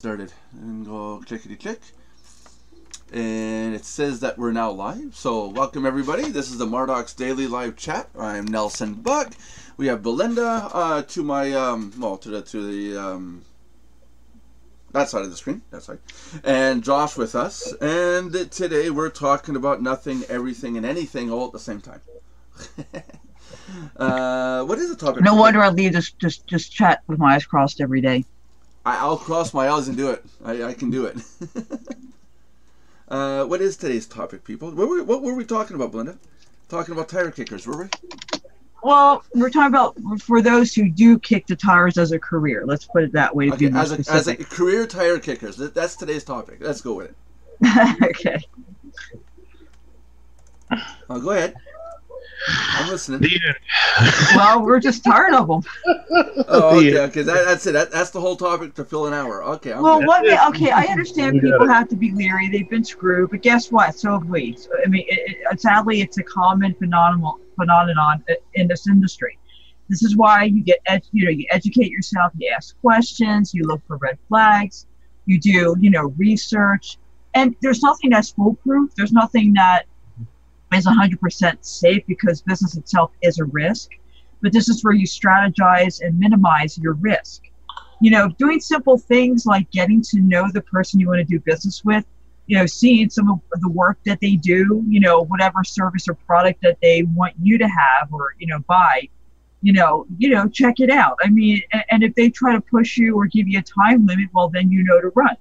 started and go clickety click, and it says that we're now live. So welcome everybody. This is the Mardox Daily Live Chat. I'm Nelson Buck. We have Belinda to my that side of the screen. That side, and Josh with us. And today we're talking about nothing, everything, and anything all at the same time. What is the topic? No wonder I leave just chat with my eyes crossed every day. I'll cross my eyes and do it. I can do it. What is today's topic, people? What were we talking about, Belinda? Talking about tire kickers, were we? Well, we're talking about for those who do kick the tires as a career. Let's put it that way. Okay, as a career tire kickers. That's today's topic. Let's go with it. Okay. Go ahead. I'm listening. Well, we're just tired of them. Oh, okay, okay. That's it. That's the whole topic to fill an hour. Okay. Okay, I understand people have to be leery. They've been screwed, but guess what? So have we. So, I mean, sadly, it's a common phenomenon in this industry. This is why you you educate yourself, you ask questions, you look for red flags, you do, research, and there's nothing that's foolproof. There's nothing that is 100% safe because business itself is a risk, but this is where you strategize and minimize your risk. Doing simple things like getting to know the person you want to do business with, seeing some of the work that they do, whatever service or product that they want you to have or, buy, check it out. I mean, and if they try to push you or give you a time limit, well, then to run.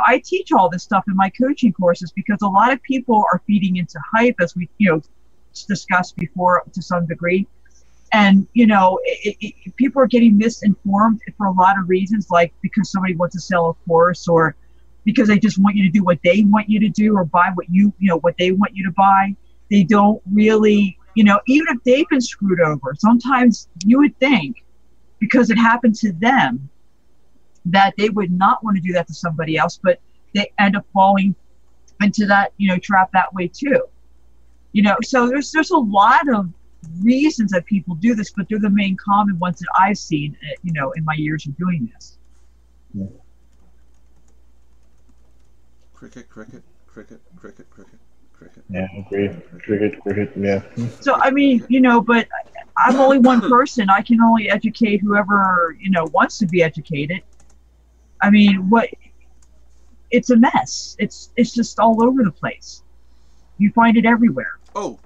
I teach all this stuff in my coaching courses because a lot of people are feeding into hype, as we, discussed before to some degree. And, people are getting misinformed for a lot of reasons, like because somebody wants to sell a course or because they just want you to do what they want you to do or buy what what they want you to buy. They don't really, even if they've been screwed over, sometimes you would think because it happened to them, that they would not want to do that to somebody else, but they end up falling into that, trap that way too. So there's a lot of reasons that people do this, but they're the main common ones that I've seen, in my years of doing this. Yeah. Cricket, cricket, cricket, cricket, cricket, cricket. Yeah, agree. Cricket, cricket, yeah. So, I mean, but I'm only one person. I can only educate whoever, wants to be educated. I mean, it's a mess. It's just all over the place. You find it everywhere. Oh,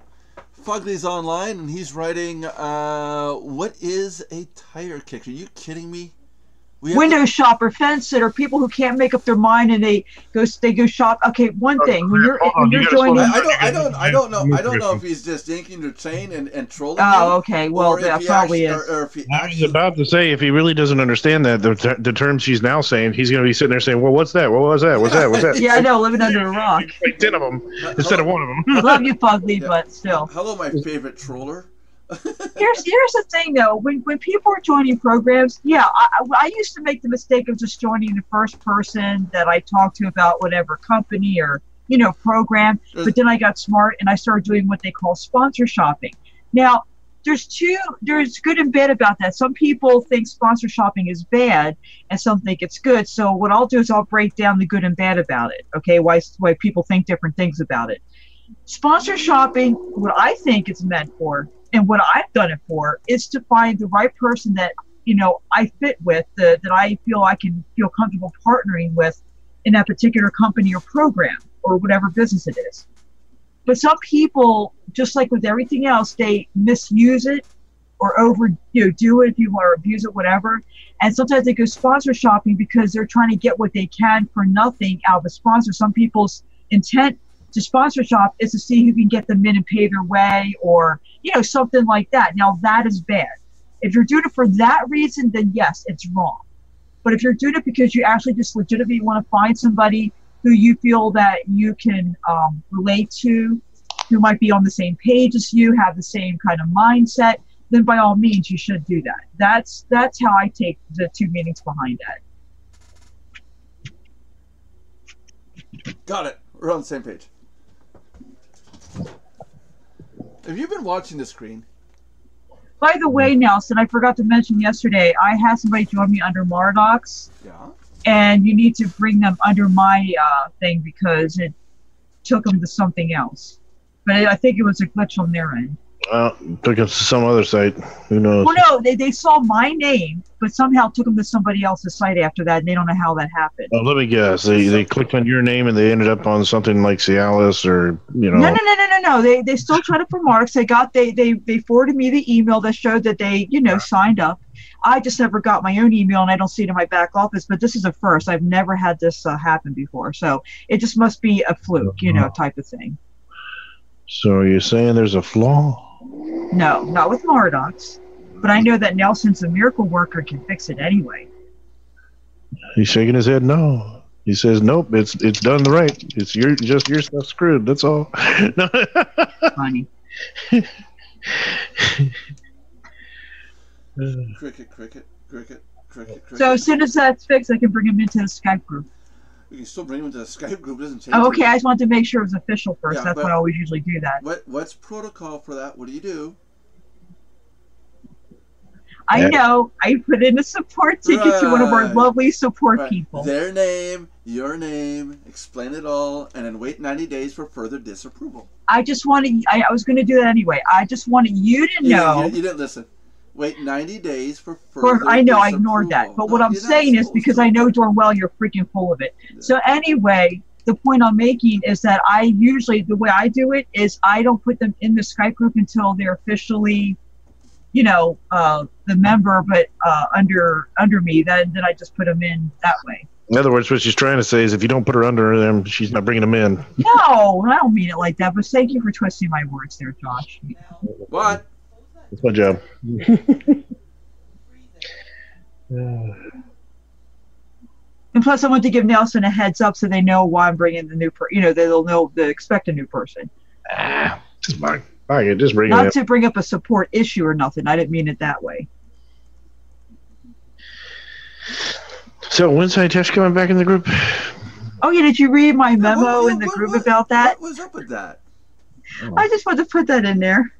Fugly's online and he's writing, what is a tire kicker? Are you kidding me? Window shopper, fence sitter, people who can't make up their mind and they go shop. Okay, one thing when you're joining, I don't know if he's just inking the chain and trolling. Oh, okay. Well, that probably is. I was about to say, if he really doesn't understand that the term she's now saying, he's going to be sitting there saying, "Well, what's that? What was that? What's that? What's that?" Yeah, I know, living under a rock. Like 10 of them instead of one of them. Love you, Fugly, but still. Hello, my favorite troller. Here's the thing though, when people are joining programs, yeah, I used to make the mistake of just joining the first person that I talked to about whatever company or program, but then I got smart and I started doing what they call sponsor shopping. Now there's good and bad about that. Some people think sponsor shopping is bad and some think it's good, so what I'll do is I'll break down the good and bad about it, okay, why people think different things about it. Sponsor shopping, what I think it's meant for and what I've done it for is to find the right person that, I fit with, that I feel I can feel comfortable partnering with in that particular company or program or whatever business it is. But some people, just like with everything else, they misuse it or do it if you want, or abuse it, whatever. And sometimes they go sponsor shopping because they're trying to get what they can for nothing out of a sponsor. Some people's intent to sponsor shop is to see who can get them in and pay their way or, something like that. Now that is bad. If you're doing it for that reason, then yes, it's wrong. But if you're doing it because you actually just legitimately want to find somebody who you feel that you can relate to, who might be on the same page as you, have the same kind of mindset, then by all means you should do that. That's how I take the two meanings behind that. Got it. We're on the same page. Have you been watching the screen? By the way, Nelson, I forgot to mention yesterday, I had somebody join me under Mardox. Yeah. and you need to bring them under my thing because it took them to something else. But I think it was a glitch on their end. Took us to some other site. Who knows? Well, no, they saw my name, but somehow took them to somebody else's site after that, and they don't know how that happened. Oh, let me guess. They clicked on your name and they ended up on something like Cialis or No. They still tried it for Marks. They forwarded me the email that showed that they signed up. I just never got my own email, and I don't see it in my back office. But this is a first. I've never had this happen before, so it just must be a fluke, type of thing. So are you saying there's a flaw? No, not with Mardox. But I know that Nelson's a miracle worker, can fix it anyway. He's shaking his head no. He says, nope, it's done right. It's just your stuff screwed. That's all. Funny. Cricket. So as soon as that's fixed, I can bring him into the Skype group. You can still bring him into the Skype group. It doesn't change. Oh, okay. I just wanted to make sure it was official first. Yeah, that's why I always usually do that. What's protocol for that? What do you do? I know. I put in a support ticket to one of our lovely support people. Their name, your name, explain it all, and then wait 90 days for further disapproval. I just wanted. I was going to do that anyway. I just wanted you to know. You didn't listen. Wait 90 days for further I know, disapproval. I ignored that. But what I'm saying is because I know darn well you're freaking full of it. Yeah. So anyway, the point I'm making is that the way I do it is I don't put them in the Skype group until they're officially, the member, but under me. Then I just put them in that way. In other words, what she's trying to say is if you don't put her under them, she's not bringing them in. No, I don't mean it like that. But thank you for twisting my words there, Josh. What? That's my job. And plus, I want to give Nelson a heads up so they know why I'm bringing the new they'll know to expect a new person. Just bring it Not to bring up a support issue or nothing. I didn't mean it that way. So when's Hitesh coming back in the group? Oh yeah, did you read my memo in the group about that? What was up with that? Oh. I just wanted to put that in there.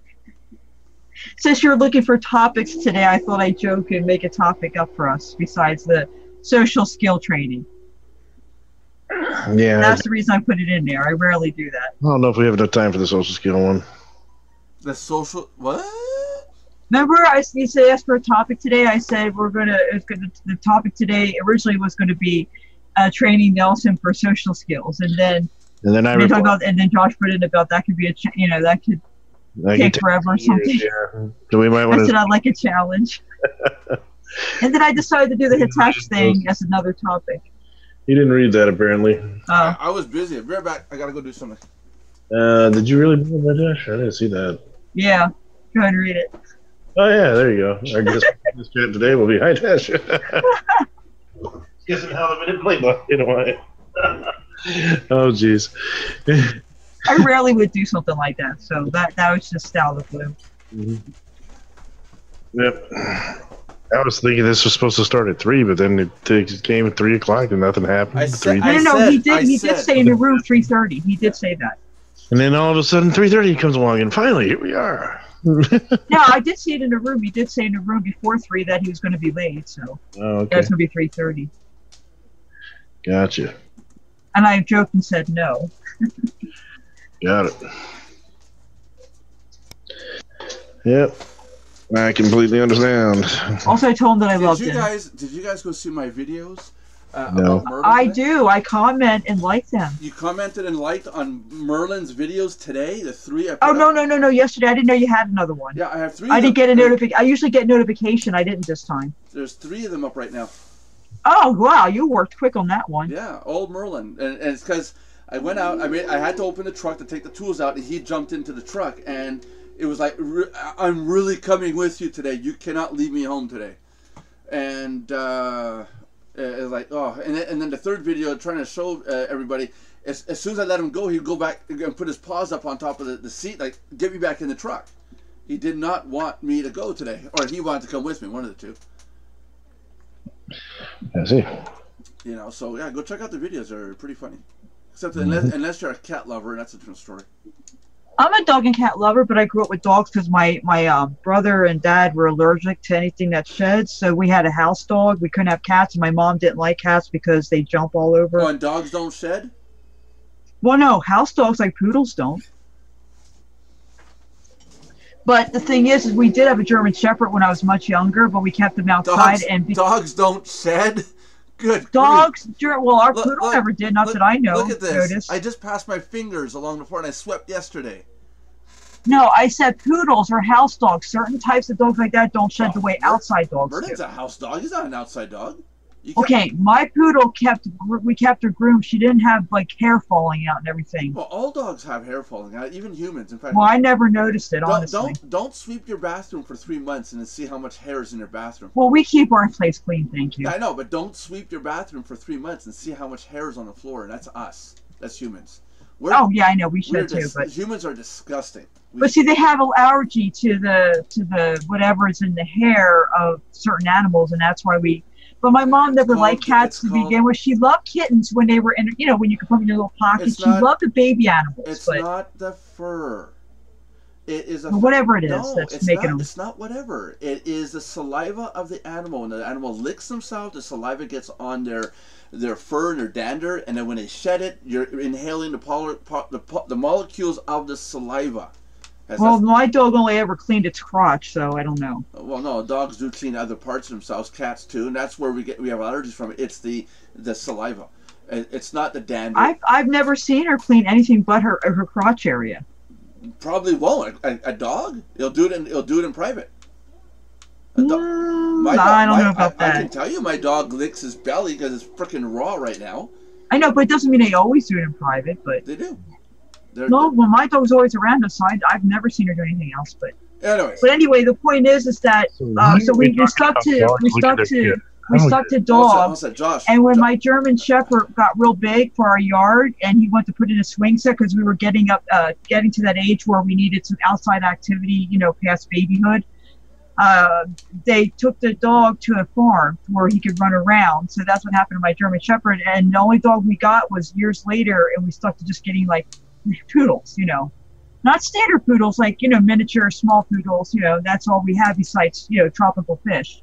Since you're looking for topics today, I thought I'd joke and make a topic up for us besides the social skill training. Yeah. That's the reason I put it in there. I rarely do that. I don't know if we have enough time for the social skill one. The social what? Remember, you said ask for a topic today. I said the topic today originally was going to be training Nelson for social skills, and then Josh put in about that could be that could take forever or something. Yeah. So we might want I said I'd like a challenge. And then I decided to do the Hitesh thing as another topic. You didn't read that apparently. I was busy. I'll be right back. I gotta go do something. Did you really read that, Josh? I didn't see that. Yeah. Go ahead and read it. Oh yeah, there you go. I guess this chat today will be Hitesh. Guessing how the minute play by Oh jeez. I rarely would do something like that, so that was just out of the blue. Mm-hmm. Yep. I was thinking this was supposed to start at 3, but then it came at 3 o'clock and nothing happened. He did say in the room 3:30. He did say that. And then all of a sudden 3:30 comes along, and finally here we are. No, I did see it in the room. He did say in the room before 3 that he was going to be late, so that's going to be 3:30. Gotcha. And I joked and said no. Got it. Yep. I completely understand. Also, I told him that I loved him. Did you guys go see my videos? No. About Merlin I today? do. I comment and like them. You commented and liked on Merlin's videos today? The 3 I put Oh, up? no. Yesterday, I didn't know you had another one. Yeah, I have 3 I didn't get a notification. I usually get notification. I didn't this time. There's 3 of them up right now. Oh, wow. You worked quick on that one. Yeah, old Merlin. And it's because I went out. I had to open the truck to take the tools out, and he jumped into the truck. And it was like, I'm really coming with you today. You cannot leave me home today. And it's like, oh. And then the third video, trying to show everybody, as soon as I let him go, he'd go back and put his paws up on top of the seat, like, get me back in the truck. He did not want me to go today. Or he wanted to come with me, one of the two. I see. So yeah, go check out the videos. They're pretty funny. Except unless you're a cat lover, and that's a different story. I'm a dog and cat lover, but I grew up with dogs because my brother and dad were allergic to anything that sheds. So we had a house dog. We couldn't have cats, and my mom didn't like cats because they jump all over. Oh, and dogs don't shed? Well, no, house dogs like poodles don't. But the thing is we did have a German Shepherd when I was much younger, but we kept them outside. Dogs don't shed? Good. Dogs, well, our poodle never did, not that I know. Look at this. Noticed. I just passed my fingers along the floor and I swept yesterday. No, I said poodles or house dogs. Certain types of dogs like that don't shed the way outside dogs do. Merton's a house dog. He's not an outside dog. Okay, my poodle we kept her groomed. She didn't have like hair falling out and everything. Well, all dogs have hair falling out, even humans. In fact, well, I never noticed it, honestly. Don't sweep your bathroom for 3 months and then see how much hair is in your bathroom. Well, we keep our place clean, thank you. Yeah, I know, but don't sweep your bathroom for 3 months and see how much hair is on the floor. And that's us. That's humans. Yeah, I know we should too, but humans are disgusting. But see, they have an allergy to the whatever is in the hair of certain animals, and that's why we. But my mom never liked cats to begin with. She loved kittens when they were in, when you could put them in your little pocket. She loved the baby animals. It's not the fur. It is whatever it is that's making them. It's not whatever. It is the saliva of the animal. When the animal licks themselves, the saliva gets on their fur and their dander, and then when they shed it, you're inhaling the molecules of the saliva. Well, my dog only ever cleaned its crotch, so I don't know. Well, no, dogs do clean other parts of themselves, cats too, and that's where we have allergies from. It's the saliva. It's not the dander. I've never seen her clean anything but her crotch area. Probably won't. A dog? He'll do it in private. I don't know about that. I can tell you, my dog licks his belly because it's freaking raw right now. I know, but it doesn't mean they always do it in private. But they do. Well, my dog's always around us, so I've never seen her do anything else. But anyway, the point is that so we stuck to dogs. And when my German Shepherd got real big for our yard, and he went to put in a swing set because we were getting to that age where we needed some outside activity, past babyhood. They took the dog to a farm where he could run around. So that's what happened to my German Shepherd. And the only dog we got was years later, and we stuck to just getting like poodles, not standard poodles, like, miniature small poodles, that's all we have besides, tropical fish.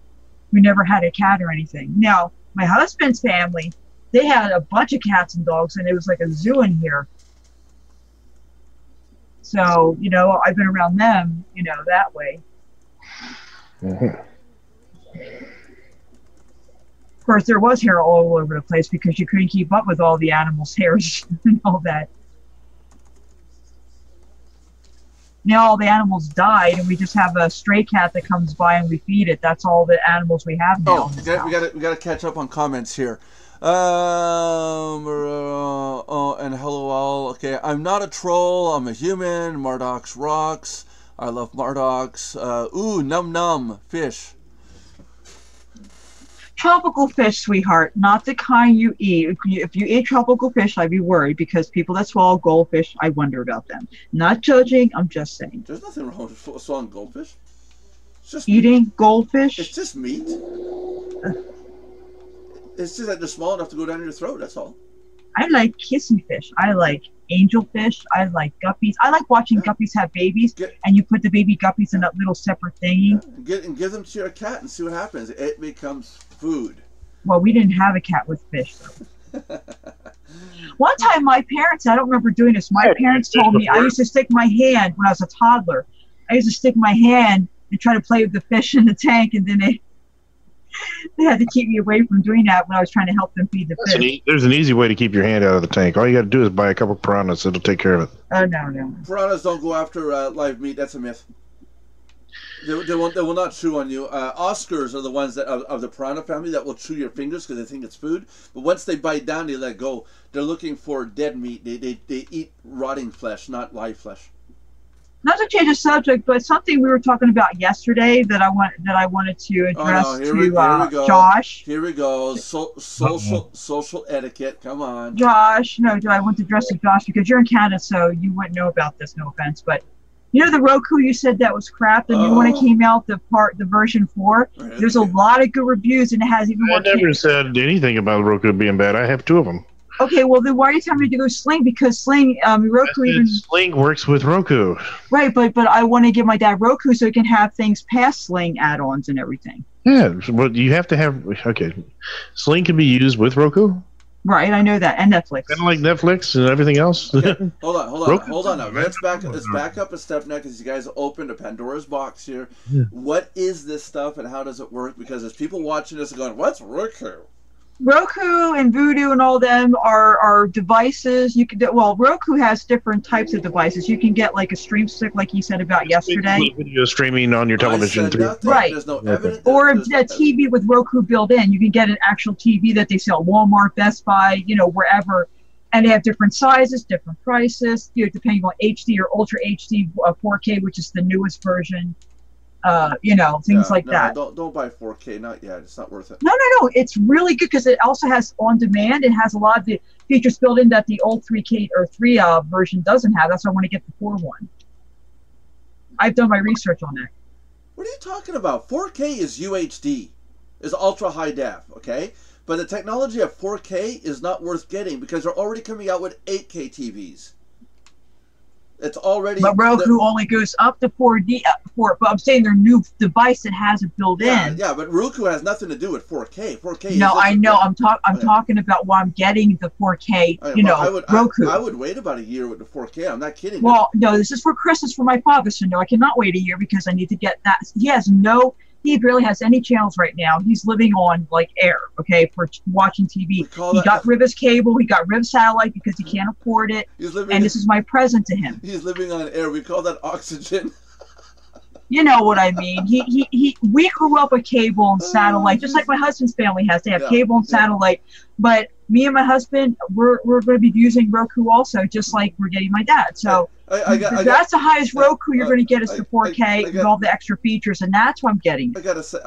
We never had a cat or anything. Now, my husband's family, they had a bunch of cats and dogs, and it was like a zoo in here. So, I've been around them, that way. Mm-hmm. Of course, there was hair all over the place because you couldn't keep up with all the animals' hairs and all that. Now all the animals died, and we just have a stray cat that comes by and we feed it. That's all the animals we have now. We gotta catch up on comments here. And hello all. Okay, I'm not a troll. I'm a human. Mardox rocks. I love Mardox. Ooh, num num fish. Tropical fish, sweetheart, not the kind you eat. If you eat tropical fish, I'd be worried because people that swallow goldfish, I wonder about them. Not judging, I'm just saying. There's nothing wrong with swallowing goldfish. It's just eating goldfish. It's just meat. It's just that they're small enough to go down your throat. That's all. I like kissy fish. I like angelfish. I like guppies. I like watching guppies have babies, and you put the baby guppies in that little separate thingy. And give them to your cat and see what happens. It becomes food. Well, we didn't have a cat with fish, though. One time, my parents, I don't remember doing this, my parents told me I used to stick my hand, when I was a toddler, I used to stick my hand and try to play with the fish in the tank, and then they had to keep me away from doing that when I was trying to help them feed the fish. There's an easy way to keep your hand out of the tank. All you got to do is buy a couple piranhas. It'll take care of it. Oh, no. Piranhas don't go after live meat. That's a myth. They will not chew on you. Oscars are the ones that of the piranha family that will chew your fingers because they think it's food. But once they bite down, they let go. They're looking for dead meat. They eat rotting flesh, not live flesh. Not to change the subject, but something we were talking about yesterday that I wanted to address to Josh. Here we go. Social etiquette. Come on, Josh. No, I want to address to Josh because you're in Canada, so you wouldn't know about this. No offense, but you know the Roku you said that was crap. The new one that came out, the version 4. Really? There's a lot of good reviews, and it has even more. I never said anything about Roku being bad. I have 2 of them. Okay, well then why are you telling me to go Sling? Because Sling, Roku even Sling works with Roku. right, but I want to give my dad Roku so he can have things past Sling add-ons and everything. Yeah, but you have to have okay. Sling can be used with Roku, Right, I know that, and Netflix. kind of like Netflix and everything else. Okay, hold on Roku- now. Let's back up a step now because you guys opened a Pandora's box here. Yeah. What is this stuff and how does it work? Because there's people watching this and going, "What's Roku?" Roku and Vudu and all them are devices. You can Roku has different types of devices. You can get like a stream stick, like you said about yesterday, Video streaming on your television too. Right. There's no evidence. or a TV with Roku built in. You can get an actual TV that they sell at Walmart, Best Buy, wherever, and they have different sizes, different prices, depending on HD or Ultra HD, 4K, which is the newest version. Things like that. Don't buy 4K, not yet. It's not worth it. No. It's really good because it also has on demand. It has a lot of the features built in that the old 3K or 3 version doesn't have. That's why I want to get the 4 one. I've done my research on that. What are you talking about? 4K is UHD, is ultra high def, okay? But the technology of 4K is not worth getting because they're already coming out with 8K TVs. It's already. But Roku only goes up to 4D. But I'm saying their new device that has it built in. Yeah, but Roku has nothing to do with 4K. 4K. No, I know. I'm talking about why I'm getting the 4K. Roku. I would wait about a year with the 4K. I'm not kidding. Well, no, this is for Christmas for my father, so no, I cannot wait a year because I need to get that. He barely has any channels right now. He's living on like air, okay, for watching TV. He got rid of his cable. He got rid of satellite because he can't afford it. And this is my present to him. He's living on air. We call that oxygen. You know what I mean. We grew up with cable and satellite, just like my husband's family has. They have cable and satellite. But me and my husband, we're going to be using Roku also, just like we're getting my dad. So that's the highest Roku you're going to get is the 4K with all the extra features, and that's why I'm getting it. I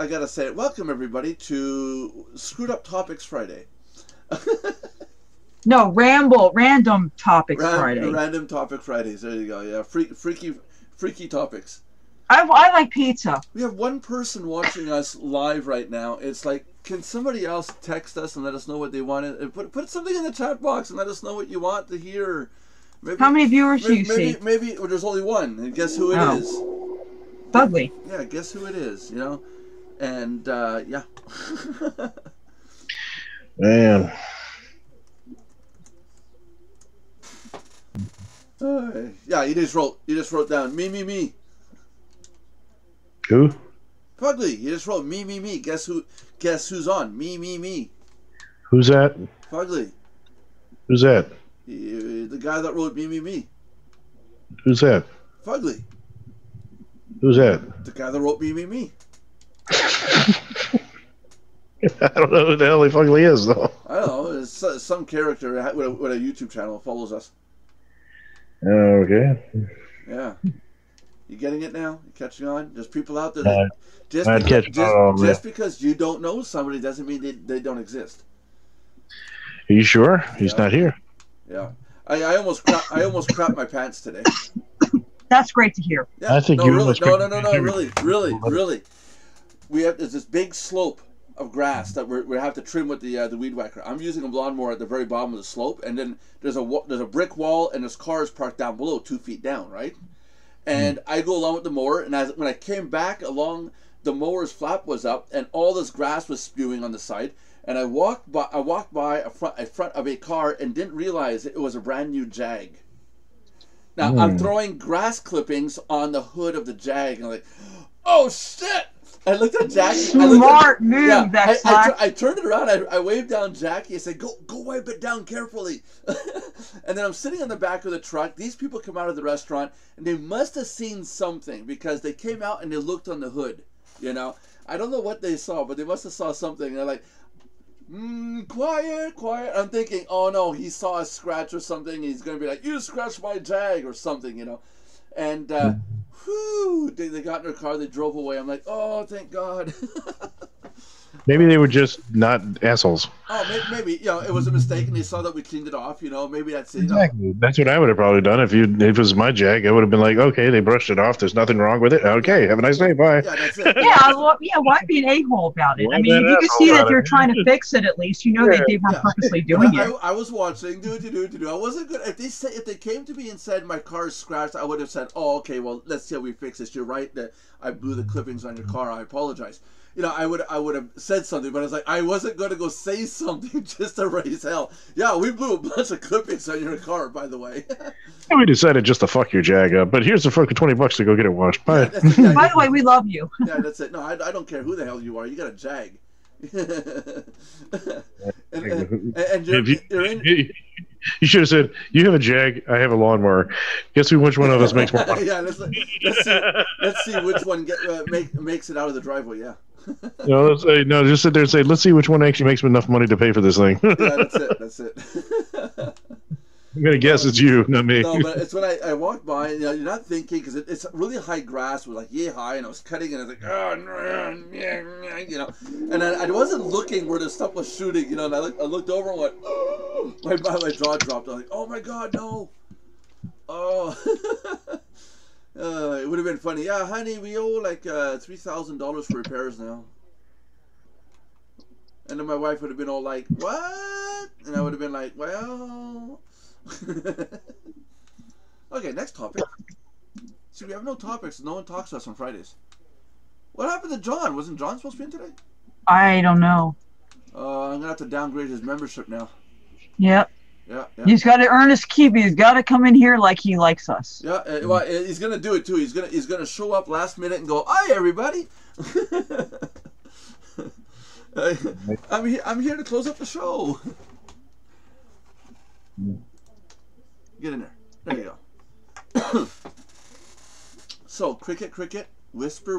gotta say it. Welcome everybody to Screwed Up Topics Friday. No, Random Topics Friday. Random Topic Fridays. There you go. Yeah, freaky topics. I like pizza. We have one person watching us live right now. It's like, can somebody else text us and let us know what they wanted? Put something in the chat box and let us know what you want to hear. Maybe, how many viewers do you see? Maybe there's only one. And guess who it is? Ugly. Yeah, guess who it is, And, yeah. Man. Yeah, you just wrote down me. Who? Fugly, you just wrote me. Guess who's on? Me. Who's that? Fugly. Who's that? The guy that wrote me. Who's that? Fugly. Who's that? The guy that wrote me. I don't know who the hell he Fugly is, though. I don't know. It's some character with a YouTube channel that follows us. Okay. Yeah. You getting it now? You catching on? There's people out there that just because you don't know somebody doesn't mean they don't exist. Are you sure? He's not here. Yeah. I almost crapped my pants today. That's great to hear. Yeah. I think no, you really, almost really. There's this big slope of grass that we have to trim with the weed whacker. I'm using a lawnmower at the very bottom of the slope, and then there's a brick wall, and there's cars parked down below, 2 feet down, right? And I go along with the mower, and when I came back along, the mower's flap was up, and all this grass was spewing on the side. And I walked by a front of a car and didn't realize it was a brand new Jag. Now I'm throwing grass clippings on the hood of the Jag, and I'm like, "Oh shit!" I looked at Jackie. Smart move, I turned it around. I waved down Jackie. I said, "Go wipe it down carefully." And then I'm sitting on the back of the truck. These people come out of the restaurant, and they must have seen something because they came out and they looked on the hood. I don't know what they saw, but they must have saw something. And they're like, quiet. I'm thinking, oh no, he saw a scratch or something. He's gonna be like, "You scratched my Jag" or something, And they got in their car. They drove away. I'm like, oh, thank God. Maybe they were just not assholes. Oh, maybe you know it was a mistake, and they saw that we cleaned it off. You know, maybe that's it. Exactly. That's what I would have probably done if it was my Jag. I would have been like, okay, they brushed it off. There's nothing wrong with it. Okay, have a nice day. Bye. Yeah, that's it. Yeah, well, yeah. Why be an a-hole about it? I mean, if you can see that they're trying to fix it, at least you know that they weren't purposely doing it. I was watching. I wasn't good. If they came to me and said my car is scratched, I would have said, oh, okay, well, let's see how we fix this. You're right that I blew the clippings on your car. I apologize. You know, I would have said something, but I was like, I wasn't going to go say something just to raise hell. Yeah, we blew a bunch of clippings on your car, by the way. And we decided just to fuck your Jag up, but here's the fucking $20 to go get it washed. Bye. Yeah, by the way, we love you. Yeah, that's it. No, I don't care who the hell you are. You got a Jag. and you're in. You should have said, you have a Jag, I have a lawnmower. Guess which one of us makes more money? Yeah, let's see which one makes it out of the driveway, yeah. No, just sit there and say, let's see which one actually makes enough money to pay for this thing. Yeah, that's it. I'm going to guess it's you, not me. No, but it's when I walked by, and, you know, you're not thinking, because it's really high grass, with like yay high, and I was cutting, and I was like, oh, you know, and I wasn't looking where the stuff was shooting, you know, and I looked over and went, oh, my jaw dropped. I was like, oh my god, no. Oh. It would have been funny. Yeah, honey, we owe like $3,000 for repairs now. And then my wife would have been all like, what? And I would have been like, well. Okay, next topic. See, we have no topics. No one talks to us on Fridays. What happened to John? Wasn't John supposed to be in today? I don't know. I'm going to have to downgrade his membership now. Yep. Yeah. He's got to earn his keep. He's got to come in here like he likes us. Yeah, well, he's going to do it too. He's going to show up last minute and go, hi, everybody. I'm here to close up the show. Get in there. There you go. So, cricket, whisper,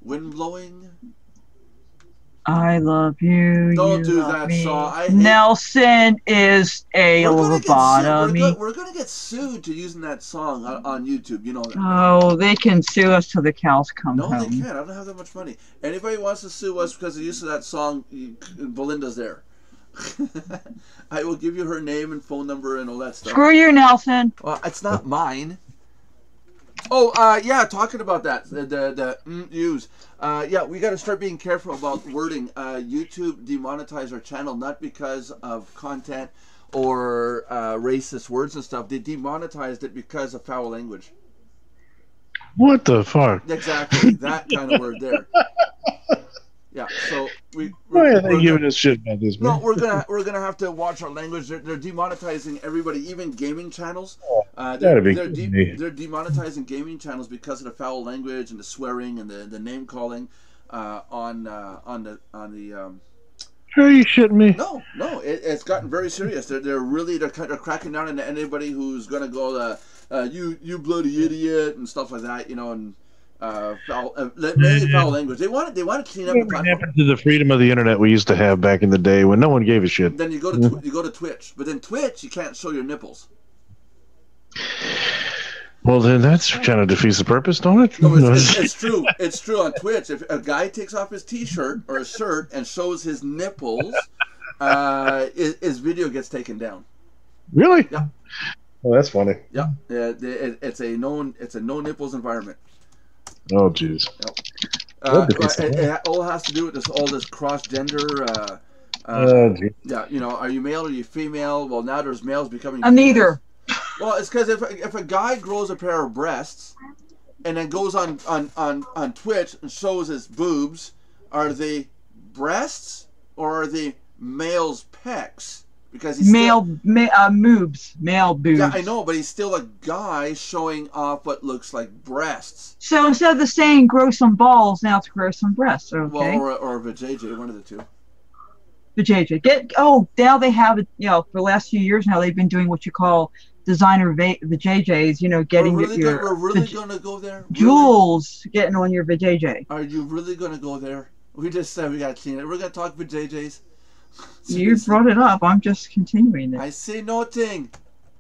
wind blowing. I love you. Don't you do love that, me. Shaw. Nelson is a lobotomy. We're gonna get sued to using that song on YouTube. You know that. Oh, they can sue us till the cows come home. No, they can't. I don't have that much money. Anybody wants to sue us because of the use of that song, Belinda's there. I will give you her name and phone number and all that stuff. Screw you, Nelson. Well, it's not mine. Oh, yeah, talking about that, the use. Yeah, we got to start being careful about wording. YouTube demonetized our channel not because of content or racist words and stuff. They demonetized it because of foul language. What the fuck? Exactly, that kind of word there. Yeah, so why are they giving us shit about this, man? No, we're gonna have to watch our language. They're demonetizing everybody, even gaming channels. They're demonetizing gaming channels because of the foul language and the swearing and the name calling on the. Are you shitting me? No, it's gotten very serious. They're cracking down on anybody who's gonna go you bloody idiot and stuff like that, you know, and. Mainly foul language. They want to clean up the platform. What happened to the freedom of the internet we used to have back in the day when no one gave a shit? Then you go to Twitch, but then Twitch you can't show your nipples. Well, then that's kind of defeats the purpose, don't it? No, it's true. It's true on Twitch. If a guy takes off his T-shirt or his shirt and shows his nipples, his video gets taken down. Really? Yeah. Well, that's funny. Yeah. It's a no nipples environment. Oh, jeez. It all has to do with all this cross-gender. Yeah, you know, are you male or are you female? Well, now there's males becoming. I'm neither. Well, it's because if a guy grows a pair of breasts and then goes on Twitch and shows his boobs, are they breasts or are they male's pecs? Because he's male boobs. Yeah, I know, but he's still a guy showing off what looks like breasts. So instead of the saying "grow some balls," now it's "grow some breasts." Okay. Well, or vajayjay, one of the two. Vajayjay. Now they have it. You know, for the last few years now they've been doing what you call designer vajayjays. You know, getting we're really gonna go there. Jewels getting on your vajayjay. Are you really gonna go there? We just said we got to clean it. We're gonna talk vajayjays. You brought it up. I'm just continuing it. I say nothing.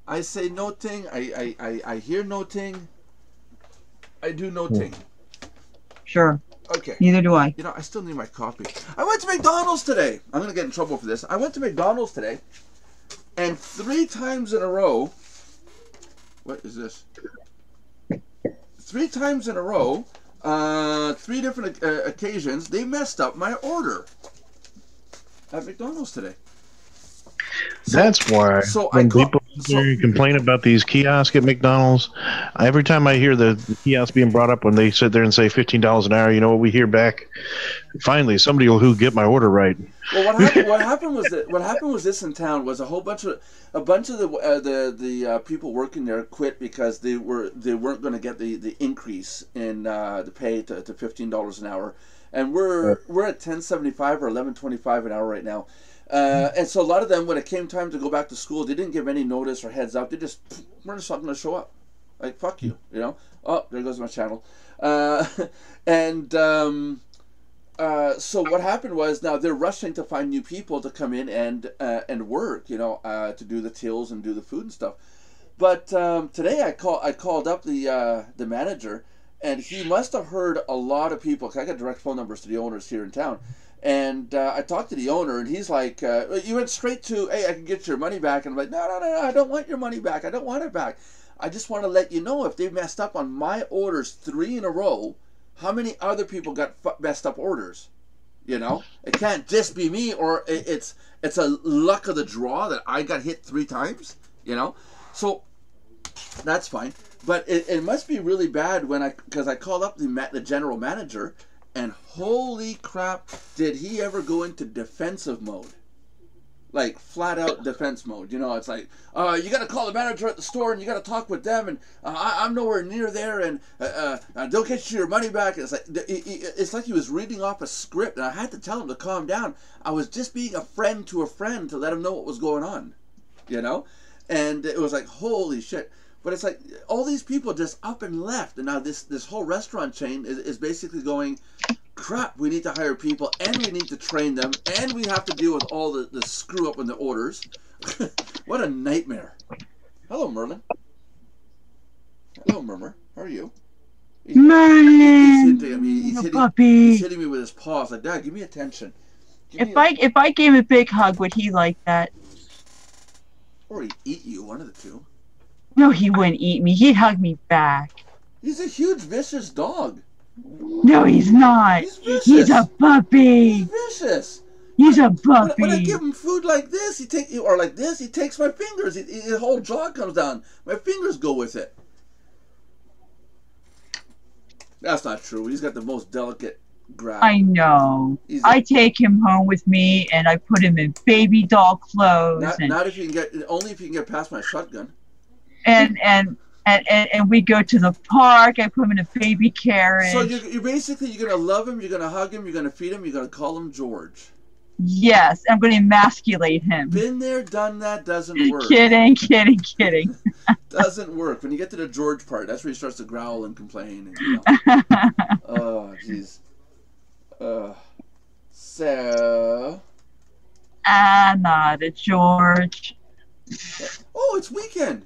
I hear nothing. I do nothing. Sure. Okay. Neither do I. You know, I still need my coffee. I went to McDonald's today. I'm going to get in trouble for this. I went to McDonald's today, and 3 times in a row... What is this? 3 times in a row, 3 different occasions, they messed up my order at McDonald's today. That's why when people complain about these kiosks at McDonald's, every time I hear the kiosk being brought up when they sit there and say $15 an hour, you know what we hear back? Finally, somebody will get my order right. Well, what happened was this in town was a bunch of the people working there quit because they weren't going to get the increase in the pay to $15 an hour, and we're at $10.75 or $11.25 an hour right now. And so a lot of them, when it came time to go back to school, they didn't give any notice or heads up. We're just not going to show up. Like, fuck you, you know? Oh, there goes my channel. So what happened was, now they're rushing to find new people to come in and work, you know, to do the tills and do the food and stuff. But today I called up the manager, and he must have heard a lot of people, because I got direct phone numbers to the owners here in town. And I talked to the owner, and he's like, you went straight to, hey, I can get your money back. And I'm like, no, I don't want your money back. I don't want it back. I just want to let you know, if they messed up on my orders 3 in a row, how many other people got messed up orders? You know? It can't just be me, or it's a luck of the draw that I got hit 3 times, you know? So, that's fine. But it must be really bad because I called up the general manager, and holy crap, did he ever go into defensive mode. Like, flat out defense mode. You know, it's like, you got to call the manager at the store, and you got to talk with them, and I'm nowhere near there, and they'll get you your money back. It's like he was reading off a script, and I had to tell him to calm down. I was just being a friend to let him know what was going on. You know? And it was like, holy shit. But it's like, all these people just up and left. And now this whole restaurant chain is basically going, crap, we need to hire people, and we need to train them, and we have to deal with all the screw up in the orders. What a nightmare. Hello, Merlin. Hello, Murmur. How are you? Merlin! He's hitting me with his paws. Like, Dad, give me attention. If I gave him a big hug, would he like that? Or he'd eat you, one of the two. No, he wouldn't eat me. He'd hug me back. He's a huge, vicious dog. No, he's not. He's vicious. He's a puppy. He's vicious. He's a puppy. When I give him food like this, he takes my fingers. His whole jaw comes down. My fingers go with it. That's not true. He's got the most delicate grab. I know. I take him home with me, and I put him in baby doll clothes. Not if you can get, only if you can get past my shotgun. And we go to the park. I put him in a baby carriage. So you're basically, you're gonna love him, you're gonna hug him, you're gonna feed him, you're gonna call him George. Yes, I'm gonna emasculate him. Been there, done that. Doesn't work. Kidding. Doesn't work. When you get to the George part, that's where he starts to growl and complain. And, you know. Oh, jeez. So. Not a George. Oh, it's weekend.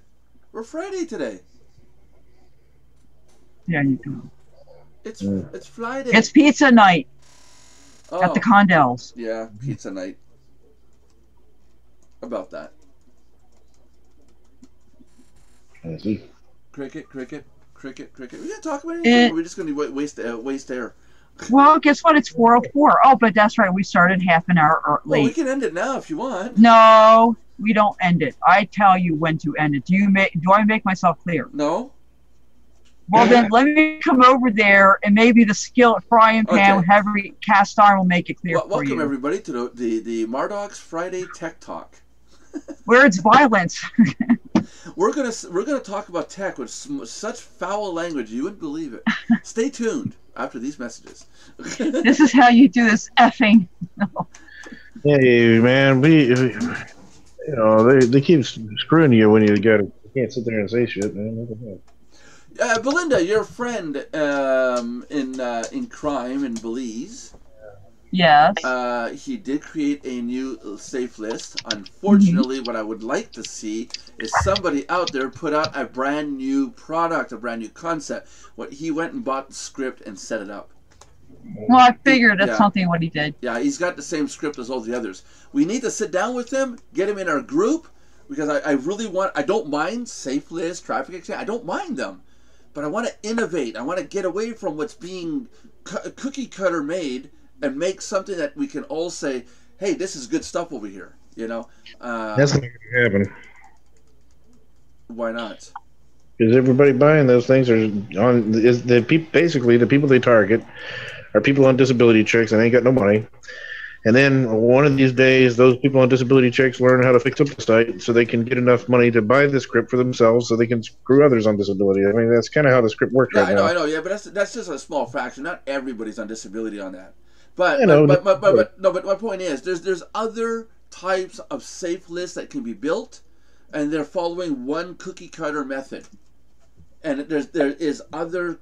We're Friday today. There you go. It's Friday. It's pizza night at the Condells. Yeah, pizza night. About that. Cricket. We gonna talk about anything? Or are we just gonna waste air? Well, guess what? It's 4:04. Oh, but that's right. We started half an hour late. Well, we can end it now if you want. No, we don't end it. I tell you when to end it. Do I make myself clear? No. Well, then let me come over there, and maybe the skillet frying pan with heavy cast iron will make it clear for you. Welcome everybody to the Mardox Friday Tech Talk. Where it's violence. We're gonna talk about tech with such foul language you wouldn't believe it. Stay tuned after these messages. This is how you do this effing. Hey man, they keep screwing you when you can't sit there and say shit, man. Belinda, your friend in crime in Belize. Yes. He did create a new safe list. Unfortunately, what I would like to see is somebody out there put out a brand new product, a brand new concept. He went and bought the script and set it up. Well, I figured that's something what he did. Yeah, he's got the same script as all the others. We need to sit down with him, get him in our group, because I really want, I don't mind safe list, traffic exchange, I don't mind them. But I want to innovate. I want to get away from what's being cookie cutter made and make something that we can all say, hey, this is good stuff over here. You know? That's not going to happen. Why not? Because everybody buying those things basically the people they target are people on disability checks and they ain't got no money. And then one of these days, those people on disability checks learn how to fix up the site so they can get enough money to buy the script for themselves so they can screw others on disability. I mean, that's kind of how the script works right now. I know, yeah, but that's just a small fraction. Not everybody's on disability on that. But my point is, there's other types of safe lists that can be built, and they're following one cookie cutter method. And there's other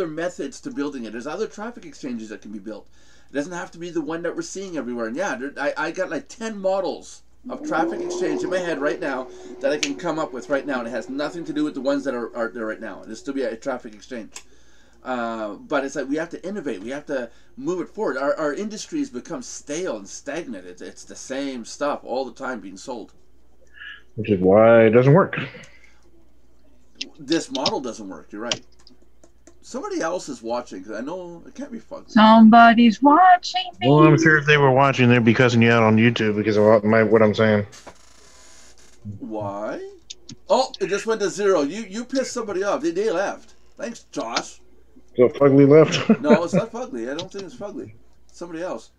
methods to building it. There's other traffic exchanges that can be built. It doesn't have to be the one that we're seeing everywhere. And yeah, I got like 10 models of traffic exchange in my head right now that I can come up with right now, and it has nothing to do with the ones that are there right now. It'll still be a traffic exchange. But it's like we have to innovate. We have to move it forward. Our industry has become stale and stagnant. It's the same stuff all the time being sold. Which is why it doesn't work. This model doesn't work. You're right. Somebody else is watching, because I know it can't be fun. Somebody's watching me. Well, I'm sure if they were watching, they'd be cussing you out on YouTube because of what I'm saying. Why? Oh, it just went to 0. You pissed somebody off. They left. Thanks, Josh. So Fugly left? No, it's not Fugly. I don't think it's Fugly. Somebody else.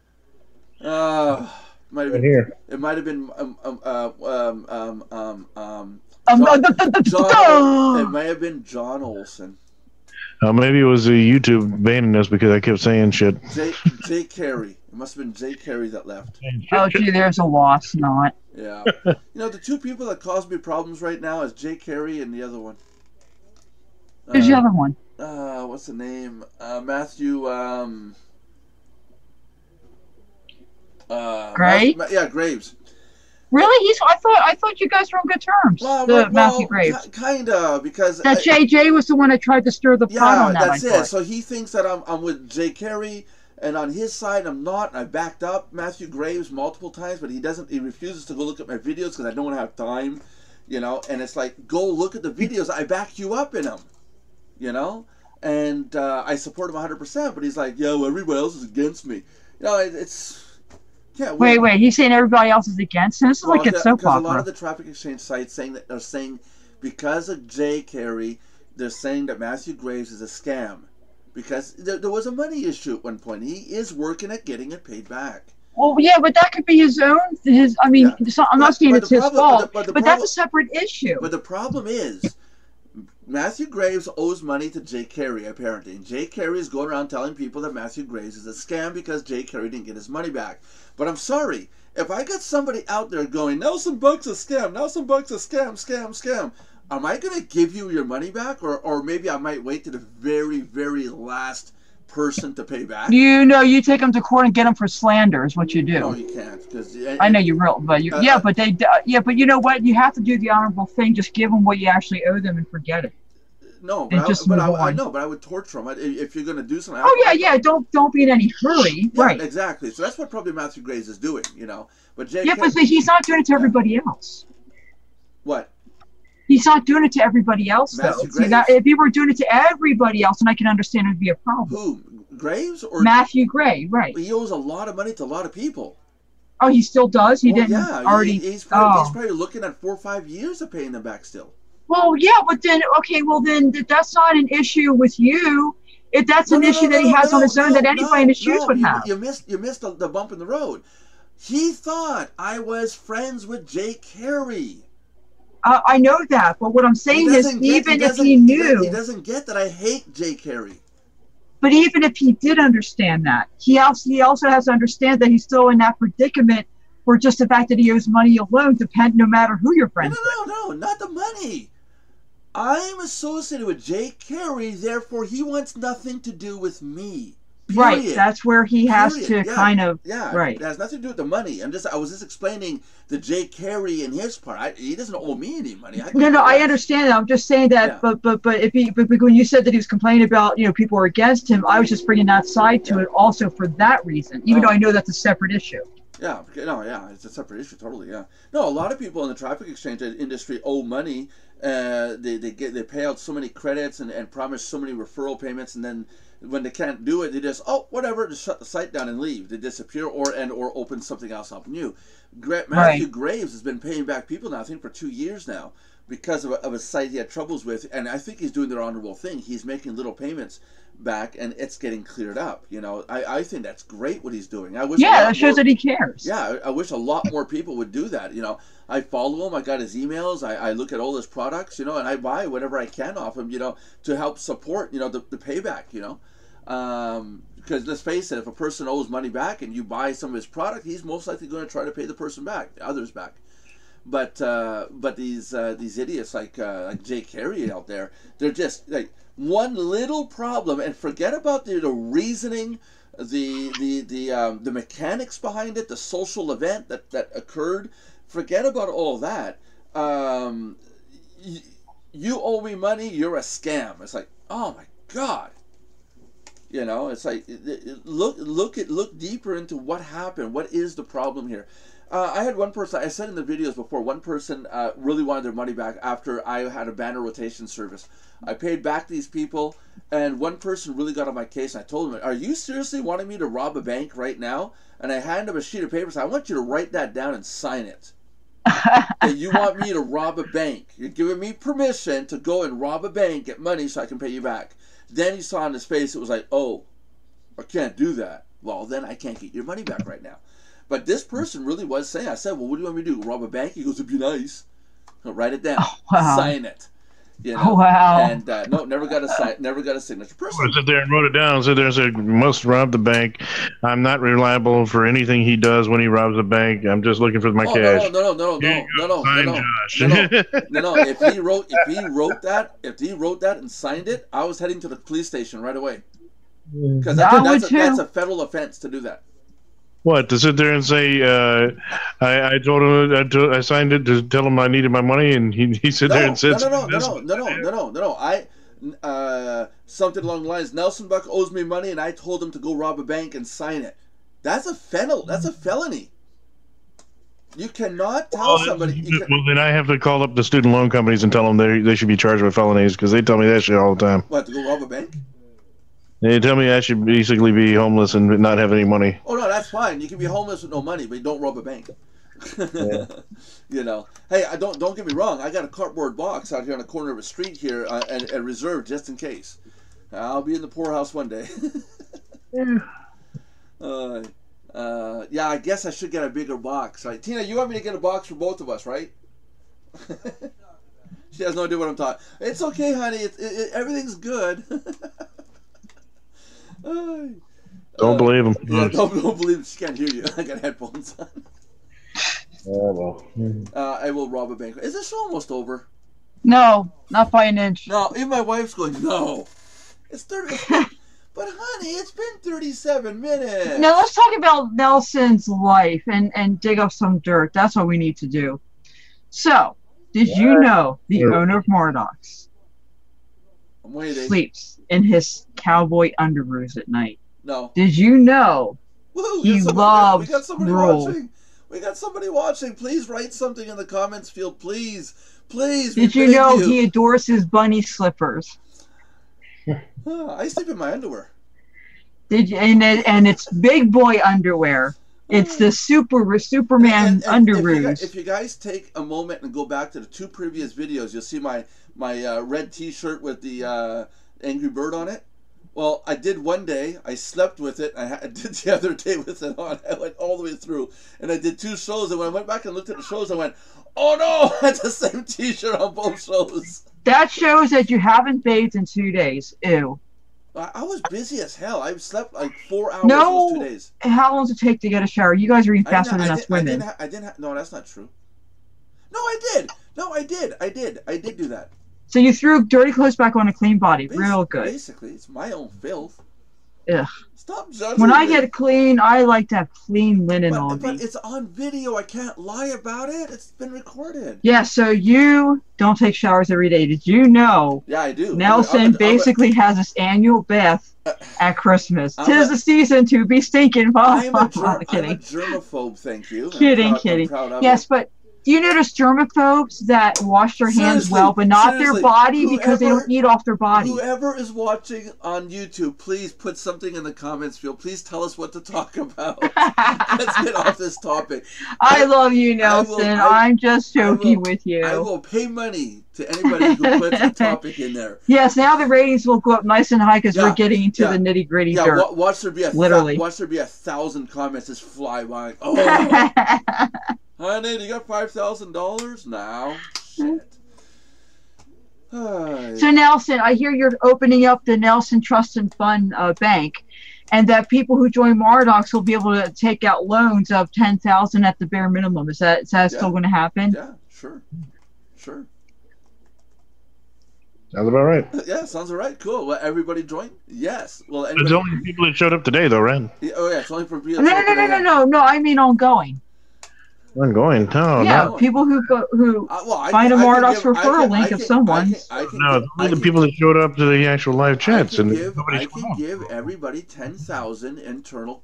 Might have been here. It might have been John, it might have been John Olson. Maybe it was YouTube banning us because I kept saying shit. Jay Carey. It must have been Jay Carey that left. Oh, gee, there's a loss, not. Yeah. The two people that cause me problems right now is Jay Carey and the other one. Who's the other one? What's the name? Matthew. Gray? Graves. Really? I thought you guys were on good terms. Matthew Graves. Kinda, because that JJ was the one that tried to stir the pot on that. Yeah, that's it. So he thinks that I'm with Jay Carey, and on his side I'm not. I backed up Matthew Graves multiple times, but he refuses to go look at my videos because I don't have time, And it's like, go look at the videos. I back you up in them, And I support him 100%. But he's like, yeah, well, everybody else is against me. It's. Yeah, wait. He's saying everybody else is against him. This is like it's soap opera. Because a lot of the traffic exchange sites are saying because of Jay Carey, they're saying that Matthew Graves is a scam because there was a money issue at one point. He is working at getting it paid back. Well, yeah, but that could be his own. I'm not saying it's his fault, but that's a separate issue. But the problem is, Matthew Graves owes money to Jay Carey, apparently. And Jay Carey is going around telling people that Matthew Graves is a scam because Jay Carey didn't get his money back. But I'm sorry, if I got somebody out there going, Nelson Buck's a scam, Nelson Buck's a scam, am I going to give you your money back? Or maybe I might wait to the very, very last person to pay back? You take them to court and get them for slander is what you do. No, you can't. I know you will, but but you know what? You have to do the honorable thing. Just give them what you actually owe them and forget it. No, but I would torture them if you're going to do something. Don't be in any hurry. Yeah, right. Exactly. So that's what probably Matthew Graves is doing, But Jay but he's not doing it to everybody else. What? He's not doing it to everybody else, though. If he were doing it to everybody else, then I can understand it would be a problem. Who? Graves or Matthew Gray? Right. He owes a lot of money to a lot of people. Oh, he still does. He didn't already. He's probably looking at 4 or 5 years of paying them back still. Well, yeah, but then that's not an issue with you. If that's an issue that he has on his own, that anybody in his shoes would have. You missed the bump in the road. He thought I was friends with Jay Carey. I know that, but what I'm saying is, even if he knew, he doesn't get that I hate Jay Carey. But even if he did understand that, he also has to understand that he's still in that predicament for just the fact that he owes money alone, no matter who you're friends with. No, not the money. I'm associated with Jay Carey, therefore he wants nothing to do with me. Right, that's where he has to kind of right. It has nothing to do with the money. I was just explaining the Jay Carey and his part. He doesn't owe me any money. No, I understand that. I'm just saying that. But when you said that he was complaining about people were against him, I was just bringing that side to it also for that reason. Even though I know that's a separate issue. Yeah, it's a separate issue totally. Yeah, no, a lot of people in the traffic exchange industry owe money. They pay out so many credits and promise so many referral payments, and then when they can't do it, they just whatever, just shut the site down and leave. They disappear or open something else up new. Matthew Graves has been paying back people now, I think for 2 years now, because of a site he had troubles with, and I think he's doing the honorable thing. He's making little payments back, and it's getting cleared up. I think that's great what he's doing. I wish that shows that he cares. Yeah, I wish a lot more people would do that. I follow him. I got his emails. I look at all his products. And I buy whatever I can off him. To help support the payback. Because let's face it, if a person owes money back and you buy some of his product, he's most likely going to try to pay the person back, others back. But these idiots like Jay Carey out there, they're just like one little problem, and forget about the reasoning, the mechanics behind it, the social event that occurred. Forget about all that. You owe me money. You're a scam. It's like, oh my God. It's like look deeper into what happened. What is the problem here? I had one person, I said in the videos before, one person really wanted their money back after I had a banner rotation service. I paid back these people, and one person really got on my case, and I told him, are you seriously wanting me to rob a bank right now? And I handed him a sheet of paper, so I want you to write that down and sign it. And you want me to rob a bank. You're giving me permission to go and rob a bank, get money so I can pay you back. Then he saw on his face, it was like, oh, I can't do that. Well, then I can't get your money back right now. But this person really was saying, I said, well, what do you want me to do? Rob a bank? He goes, it'd be nice. So write it down. Sign it. And no, never got a signature. Person. I sit there and wrote it down. So there's must rob the bank. I'm not reliable for anything he does when he robs a bank. I'm just looking for my cash. No. If he wrote that and signed it, I was heading to the police station right away. Because that's a federal offense to do that. What, to sit there and say, I told him, I signed it to tell him I needed my money, and he sat there and said, No. Something along the lines, Nelson Buck owes me money, and I told him to go rob a bank and sign it. That's a felony. You cannot tell somebody. Well, then I have to call up the student loan companies and tell them they should be charged with felonies, because they tell me that shit all the time. What, to go rob a bank? They tell me I should basically be homeless and not have any money. Oh, no, that's fine. You can be homeless with no money, but you don't rob a bank. Yeah. Hey, don't get me wrong. I got a cardboard box out here on the corner of a street here and reserved just in case. I'll be in the poorhouse one day. Yeah, I guess I should get a bigger box. Right? Tina, you want me to get a box for both of us, right? She has no idea what I'm talking. It's okay, honey. Everything's good. Don't believe him. Yeah, don't believe him. She can't hear you. I got headphones on. Oh, well. I will rob a bank. Is this almost over? No, not by an inch. No, even my wife's going, no. It's 30. But honey, it's been 37 minutes. Now let's talk about Nelson's life and dig up some dirt. That's what we need to do. So, did you know the owner of Mardox sleeps in his cowboy underoos at night? No. Did you know he loves roll? We got somebody watching. Please write something in the comments field, please. Please. Did you know he adores his bunny slippers? I sleep in my underwear. Did you? And it's big boy underwear. It's the Superman underoos. If you guys take a moment and go back to the 2 previous videos, you'll see my red T-shirt with the Angry Bird on it. Well, I did one day. I slept with it. I did the other day with it on. I went all the way through, and I did 2 shows. And when I went back and looked at the shows, I went, "Oh no! I had the same T-shirt on both shows." That shows that you haven't bathed in 2 days. Ew. I was busy as hell. I slept like 4 hours those 2 days. How long does it take to get a shower? You guys are even faster than us women. No, that's not true. No, I did. I did do that. So you threw dirty clothes back on a clean body. Real good. Basically, it's my own filth. ugh. Stop judging When I me. get clean, I like to have clean linen on me. But it's on video. I can't lie about it. It's been recorded. Yeah, so you don't take showers every day. Did you know? Yeah, I do. Nelson basically has this annual bath at Christmas. 'Tis the season to be stinking. I'm a germaphobe, thank you. Kidding. I'm proud of it. But do you notice germaphobes that wash their hands well, but not their body because they don't eat off their body? Whoever is watching on YouTube, please put something in the comments field. Please tell us what to talk about. Let's get off this topic. I love you, Nelson. I'm just joking with you. I will pay money to anybody who puts a topic in there. Yes, now the ratings will go up nice and high because we're getting into the nitty-gritty dirt. Yeah, watch there be literally. Watch there be 1,000 comments just fly by. Oh. Honey, you got $5,000 now? Shit. So Nelson, I hear you're opening up the Nelson Trust and Fund Bank, and that people who join Mardox will be able to take out loans of $10,000 at the bare minimum. Is that still going to happen? Yeah, sure. Sounds about right. Yeah, sounds all right. Cool. Well, everybody join? Yes. Well, it's only people that showed up today, though, right? Yeah, oh yeah, it's only for people. No. I mean ongoing. Ongoing? No, yeah, people who find a Mardox referral link of someone. No, only the people that showed up to the actual live chats. I can give everybody 10,000 internal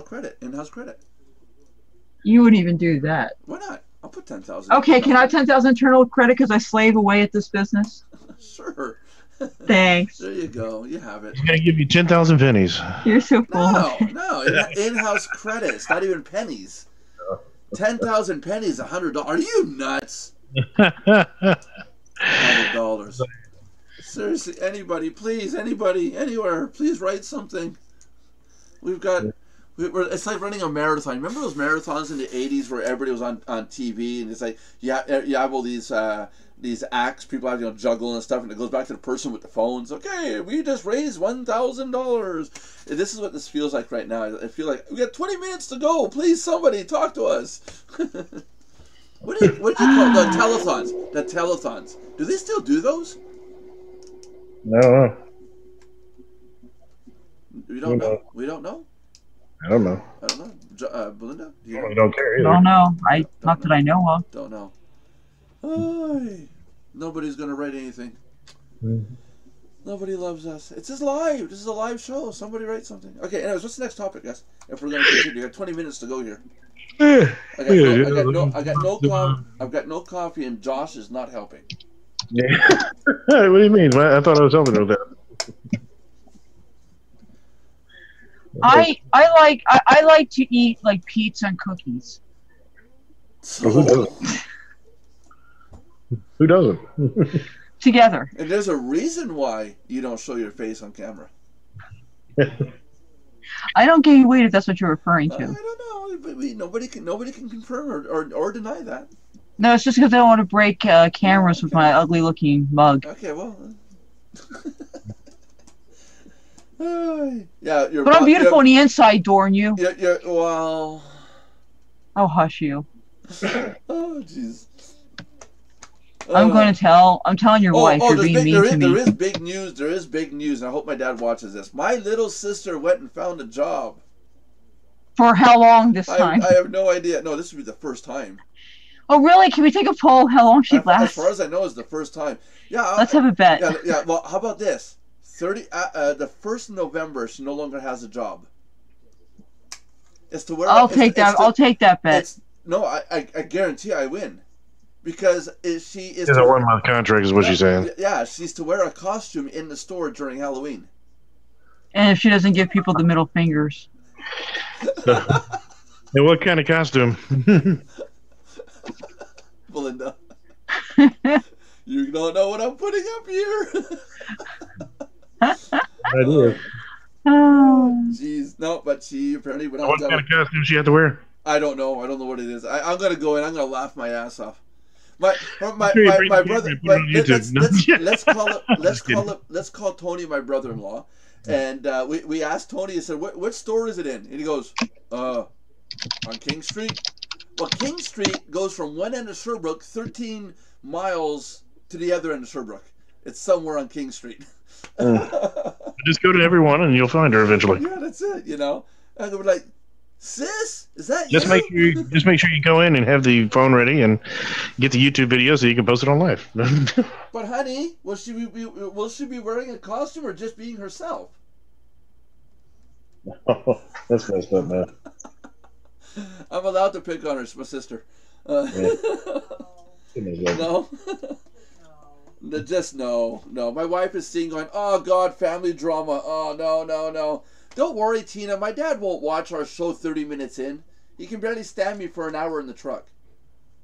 credit, in-house credit. You wouldn't even do that. Why not? I'll put 10,000. Okay, can I have 10,000 internal credit because I slave away at this business? Sure. Thanks. There you go. You have it. He's gonna give you 10,000 pennies. You're so full. No, in-house credit. It's not even pennies. 10,000 pennies, $100. Are you nuts? $100. Seriously, anybody, please, anybody, anywhere, please write something. It's like running a marathon. Remember those marathons in the 80s where everybody was on TV and it's like you have all these acts people have juggle and stuff, and it goes back to the person with the phones. Okay, we just raised $1,000. This is what this feels like right now. I feel like we got 20 minutes to go. Please, somebody talk to us. What do you call the telethons? The telethons. Do they still do those? No. We don't know. We don't know. I don't know. Belinda? You don't care either. Don't know. Not that I know of. Don't know. Nobody's gonna write anything. Nobody loves us. It's just live. This is a live show. Somebody write something. Okay. Anyways, what's the next topic, guys? If we're gonna continue, we got 20 minutes to go here. I've got no coffee, and Josh is not helping. Yeah. What do you mean? I thought I was helping with that. I like to eat like pizza and cookies. Who doesn't? Who doesn't? Together. And there's a reason why you don't show your face on camera. I don't gain weight if that's what you're referring to. I don't know, but nobody can confirm or deny that. No, it's just because I don't want to break cameras with my ugly-looking mug. Okay, well. Yeah, but I'm beautiful on the inside, darn you. Well. I'll hush you. Oh, jeez. I'm telling your wife you're being mean to me. There is big news. There is big news, and I hope my dad watches this. My little sister went and found a job. For how long this time? I have no idea. No, this would be the first time. Oh, really? Can we take a poll? How long she lasts? As far as I know, it's the first time. Yeah. Let's have a bet. Yeah. Well, how about this? The 1st of November, she no longer has a job. I'll take that bet. No, I guarantee I win. Because she is... It's a 1-month contract is what she's saying. Yeah, she's to wear a costume in the store during Halloween. And if she doesn't give people the middle fingers. Hey, what kind of costume? Belinda. You don't know what I'm putting up here. I do. Oh. Jeez. No, but she apparently... What kind of costume she had to wear? I don't know. I don't know what it is. I'm going to go in. I'm going to laugh my ass off. My brother. Let's call Tony my brother-in-law, and we asked Tony. I said, "What store is it in?" And he goes, "On King Street." Well, King Street goes from one end of Sherbrooke 13 miles to the other end of Sherbrooke. It's somewhere on King Street. That's Just go to everyone and you'll find her eventually. Yeah, that's it. You know, I could be like, sis, is that just you? Just make sure you go in and have the phone ready and get the YouTube video so you can post it on live. But honey, will she be wearing a costume or just being herself? Oh, that's messed up, man. I'm allowed to pick on her. It's my sister. Yeah. No. Just no. My wife is seeing going, oh God, family drama. Oh no. Don't worry, Tina. My dad won't watch our show 30 minutes in. He can barely stand me for an hour in the truck.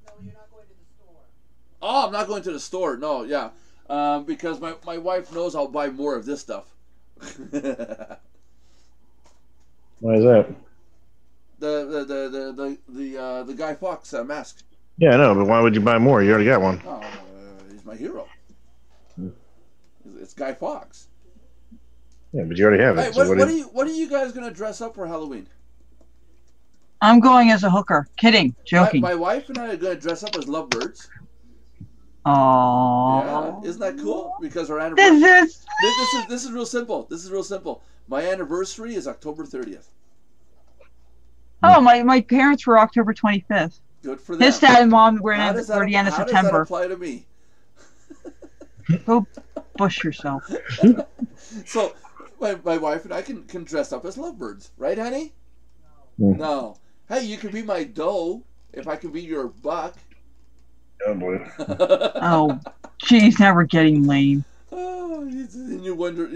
No, you're not going to the store. Oh, I'm not going to the store. No, yeah. Because my wife knows I'll buy more of this stuff. Why is that? The Guy Fawkes mask. Yeah, I know, but why would you buy more? You already got one. Oh, he's my hero. It's Guy Fawkes. Yeah, but you already have it. Hey, So what are you guys gonna dress up for Halloween? I'm going as a hooker. Kidding. Joking. My wife and I are gonna dress up as lovebirds. Aww. Yeah, isn't that cool? Because our anniversary. This is real simple. My anniversary is October 30th. Oh, my parents were October 25th. Good for them. His dad and mom were the end of September. How does that apply to me? Go bush yourself. So, my wife and I can dress up as lovebirds, right, honey? No. Hey, you can be my doe if I can be your buck. Oh boy. Oh, geez, now we're getting lame. Oh, and you wonder,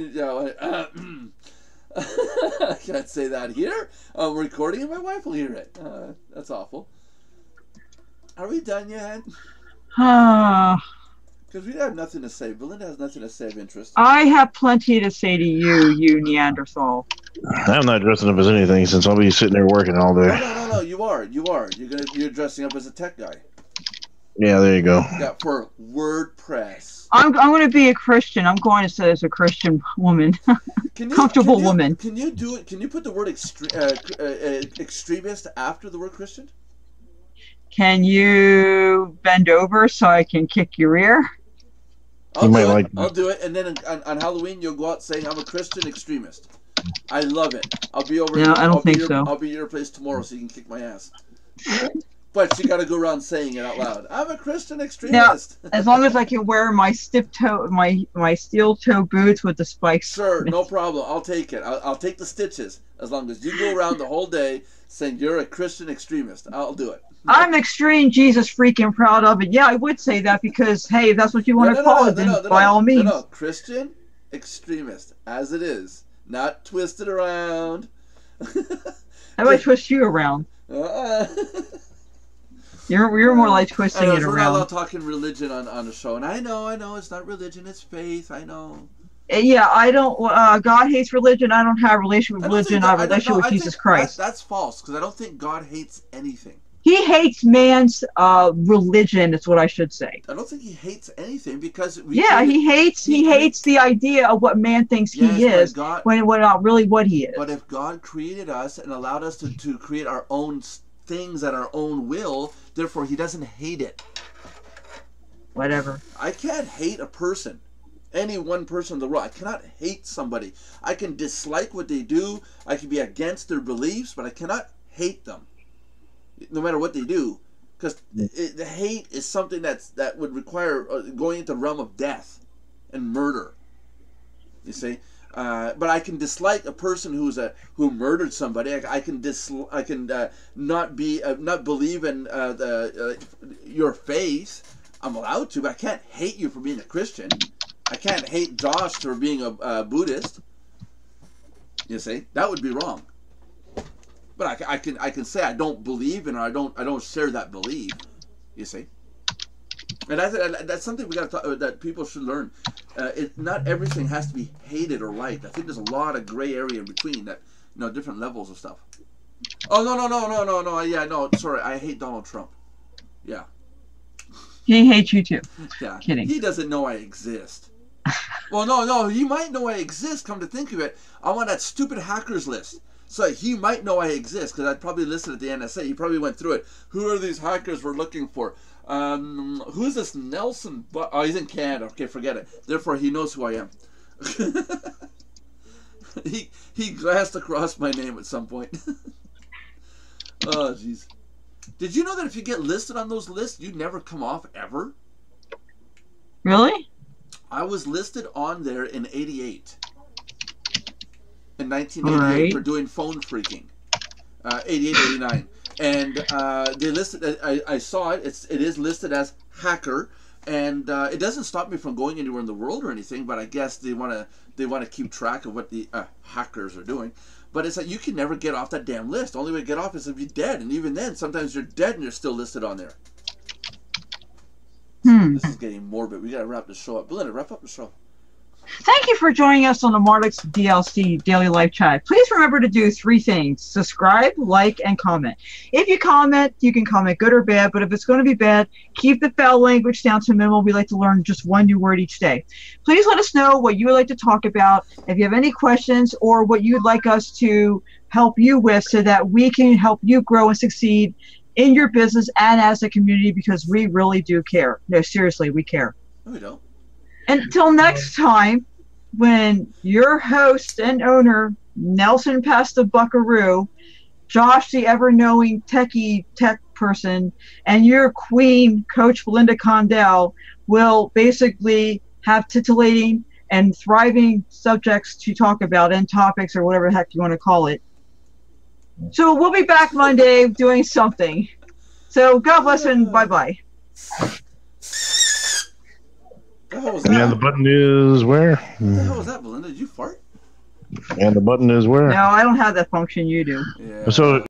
I can't say that here. I'm recording and my wife will hear it. That's awful. Are we done yet? Because we have nothing to say. Belinda has nothing to say of interest. I have plenty to say to you Neanderthal. I'm not dressing up as anything since I'll be sitting there working all day. No. You are. You're dressing up as a tech guy. Yeah, there you go. Yeah, for WordPress. I'm going to be a Christian. I'm going to say as a Christian woman. Comfortable woman. Can you do it? Can you put the word extremist after the word Christian? Can you bend over so I can kick your ear? I'll do it. And then on Halloween, you'll go out saying, I'm a Christian extremist. I love it. I'll be over. No, I don't think so. I'll be at your place tomorrow so you can kick my ass. But you got to go around saying it out loud. I'm a Christian extremist. Now, as long as I can wear my my steel toe boots with the spikes. Sure, no problem. I'll take it. I'll take the stitches as long as you go around the whole day saying you're a Christian extremist. I'll do it. I'm extreme Jesus freaking proud of it. Yeah, I would say that because, hey, if that's what you want to call it, then by all means. No, Christian extremist, as it is. Not twisted around. How about I twist you around? You're more like twisting it around. We're not allowed talking religion on the show. And I know, it's not religion, it's faith, I know. Yeah, I don't, God hates religion. I don't have a relation with religion. I have a relation with Jesus Christ. That's false, because I don't think God hates anything. He hates man's religion. That's what I should say. I don't think he hates anything because he hates the idea of what man thinks he is when not really what he is. But if God created us and allowed us to create our own things at our own will, therefore he doesn't hate it. Whatever. I can't hate a person. Any one person in the world. I cannot hate somebody. I can dislike what they do. I can be against their beliefs, but I cannot hate them. No matter what they do, because the hate is something that would require going into the realm of death and murder. You see, but I can dislike a person who murdered somebody. I can not believe in your faith. I'm allowed to, but I can't hate you for being a Christian. I can't hate Josh for being a Buddhist. You see, that would be wrong. But I can say I don't believe in, or I don't share that belief. You see, and that's something we got to talk, that people should learn. Not everything has to be hated or liked. I think there's a lot of gray area in between that, different levels of stuff. Oh no! Yeah, no, sorry, I hate Donald Trump. Yeah. He hates you too. Yeah. Kidding. He doesn't know I exist. Well, no, he might know I exist. Come to think of it, I'm on that stupid hackers list. So he might know I exist because I'd probably listed at the NSA. He probably went through it. Who are these hackers we're looking for? Who's this Nelson? Oh, he's in Canada. Okay, forget it. Therefore, he knows who I am. He glanced across my name at some point. Oh, jeez. Did you know that if you get listed on those lists, you never come off ever? Really? I was listed on there in 88. In 1988 for doing phone freaking. 88, 89. And they listed, I saw it, it is listed as hacker. And it doesn't stop me from going anywhere in the world or anything, but I guess they want to keep track of what the hackers are doing. But it's like you can never get off that damn list. The only way to get off is if you're dead, and even then, sometimes you're dead and you're still listed on there. This is getting morbid. We gotta wrap the show up. Belinda, wrap up the show. Thank you for joining us on the Mardox DLC Daily Live Chat. Please remember to do 3 things. Subscribe, like, and comment. If you comment, you can comment good or bad, but if it's going to be bad, keep the foul language down to minimal. We like to learn just 1 new word each day. Please let us know what you would like to talk about, if you have any questions, or what you'd like us to help you with so that we can help you grow and succeed in your business and as a community, because we really do care. No, seriously, we care. No, we don't. Until next time, when your host and owner, Nelson Pasta Buckaroo, Josh the ever-knowing tech person, and your queen, Coach Belinda Condell, will basically have titillating and thriving subjects to talk about and topics or whatever the heck you want to call it. So we'll be back Monday doing something. So God bless and bye-bye. And the button is where? What the hell was that, Belinda? Did you fart? And the button is where? No, I don't have that function you do. Yeah. So